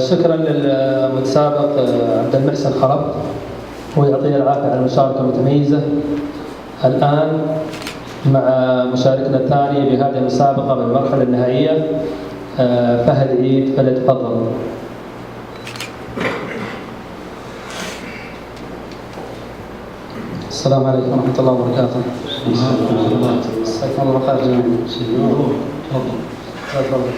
شكرا للمتسابق عبد المحسن خرب، ويعطيه العافية على المشاركة المتميزة. الآن مع مشاركنا الثاني بهذه المسابقة بالمرحلة النهائية فهد عيد، فليتفضل. السلام عليكم ورحمة الله وبركاته. مساكم الله خير جميعا. تفضل.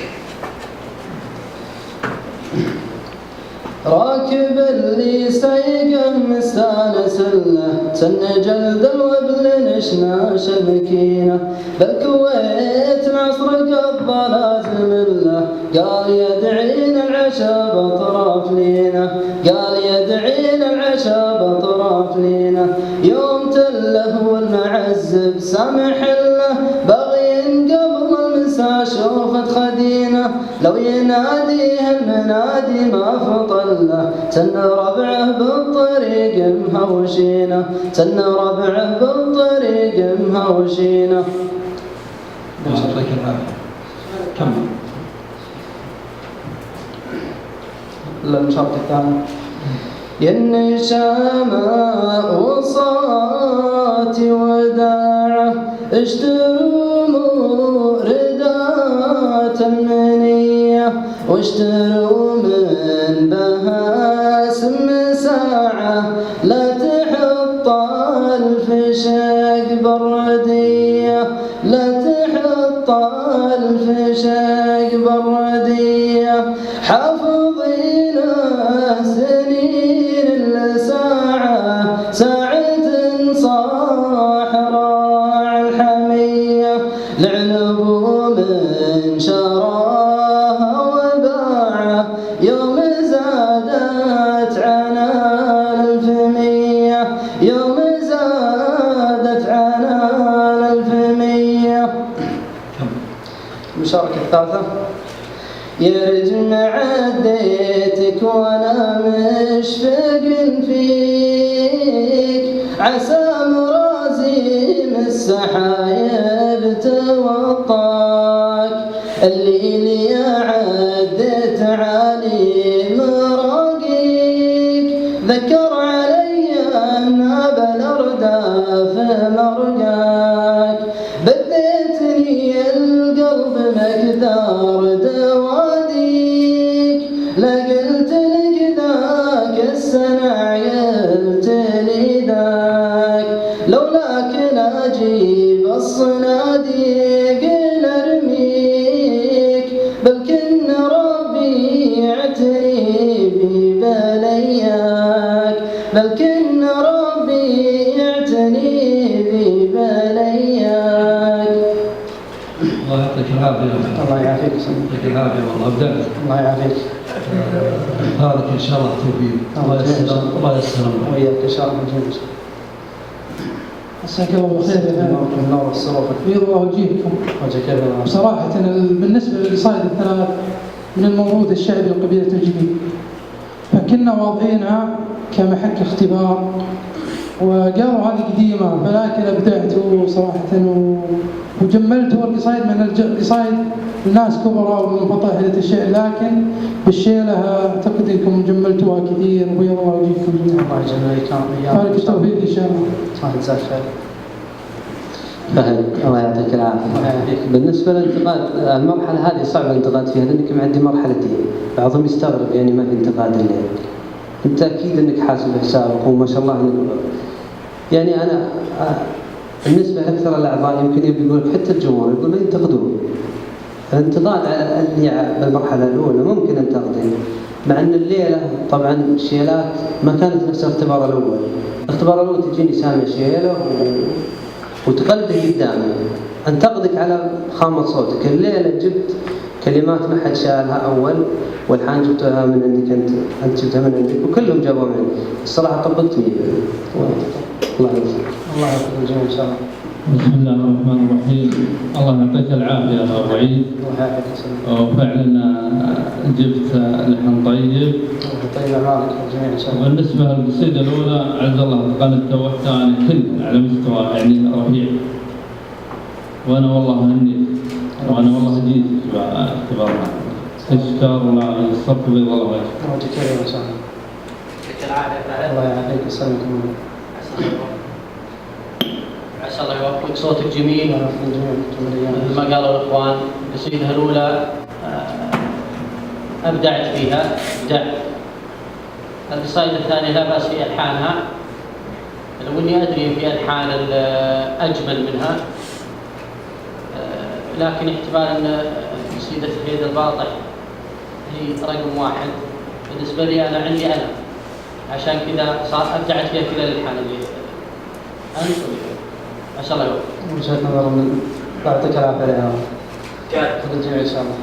راكب اللي سيقه مستانس له، سن جلد الوبل نشناش المكينه، بالكويت العصر قضى لازم له، قال يدعين العشا بطراف لينا، قال يدعين العشا بطراف لينا، يوم تله والمعزب سامح له، بغي قبل المسا شوفت خدينه، لو يناديه المنادي ما فطله، سن ربعه بالطريق مهوشينه، سن ربعه بالطريق مهوشينه. كم المشاركة الثانية. ين شماء وصاتي وداعه، اشتروا ردات المنية، واشتروا من بهاسم ساعة، لا تحط الفشاق بالردية، لا تحط الفشاق بالردية، حافظين سنين الساعة، ساعة صاح راع الحمية، لعنبوا من شراها وباعه، يوم زادت عنان الفمية، يوم زادت عنان الفمية. المشاركة الثالثة. يرجم عديتك وانا مشفق فيك، عسى مرازيم السحايب توطاك، الليل عديت علي مراقيك، ذكر علي ناب الارداف مرقاك، بديتني القلب مقدار دواديك، لا قلت لك ذاك السنع قلت لي ذاك، لولاك لا اجيب الصناديق نرميك، بل كن ربي يعتني ببلياك، بل كن ربي يعتني ببلياك. الله يعطيك العافية. الله يعافيك. يعطيك العافية والله أبدعت. الله يعافيك. هذا إن شاء الله توفيق. الله يسلمك. الله يسلمك. وإياك إن شاء الله جميل. مساك الله بالخير يا فندم. النور والسرور. الله وجيهكم. وجهك الله. بصراحة بالنسبة للقصائد الثلاث من الموروث الشعبي لقبيلة الجبيل، فكنا واضعينها كمحك اختبار، وقالوا هذه قديمة، فلكن أبدعته صراحة وجملته القصائد من القصائد الناس كبرى ومن فطاحلة الشعر، لكن بالشيلة أعتقد أنكم جملتوها كثير، وبيض الله وجهكم جميعا. الله يجزاك خير. بارك التوفيق إن شاء الله. الله يجزاك خير. فهد الله يعطيك العافية. بالنسبة للانتقاد، المرحلة هذه صعب الانتقاد فيها لأنك معدي مرحلتين، بعضهم يستغرب يعني ما في انتقاد الليل. أنت أكيد أنك حاسب حسابك وما شاء الله يعني أنا بالنسبة لأكثر الأعضاء يمكن يقول حتى الجمهور يقول ما ينتقدون. الانتقاد على اللي بالمرحلة الأولى ممكن أنتقده، مع أن الليلة طبعا الشيلات ما كانت نفس الاختبار الأول. الاختبار الأول تجيني سامع شيلة وتقلده قدامي، انتقدك على خامة صوتك. الليلة جبت كلمات ما حد شالها أول، والحين جبتها من عندك أنت جبتها من عندك، وكلهم جابوا من عندك. الصراحة طبقتني. الله يعافيك. الله يعافيك الجميع إن شاء الله. بسم الله الرحمن الرحيم. الله يعطيك العافية يا أبو عيد. الله يعافيك. وفعلا جبت لحن طيب. طيب أعمالك الجميع إن شاء الله. بالنسبة للقصيدة الأولى عز الله أتقنتها، والثاني كلها على مستوى يعني رفيع. وأنا والله هنيت، وأنا والله جيت اختبارنا. تذكار الصف بيض الله وجهك. وجهك كريم ان شاء الله. يعطيك العافية. الله يعافيك ويسلمك. عسى الله يوفقك. صوتك جميل مثل ما الله قالوا الإخوان. قصيدة الأولى أبدعت فيها إبداع. القصائد الثانية لا بأس في ألحانها، لو إني أدري في ألحان أجمل منها، لكن احتمال أن قصيدة هيد الباطح هي رقم واحد بالنسبة لي أنا، عندي أنا، عشان كذا صار أبدعت فيها كذا الألحان اللي أنت ما شاء الله يوفقك. وجهة نظر من يعطيك العافية يا رب. الجميع ان شاء الله.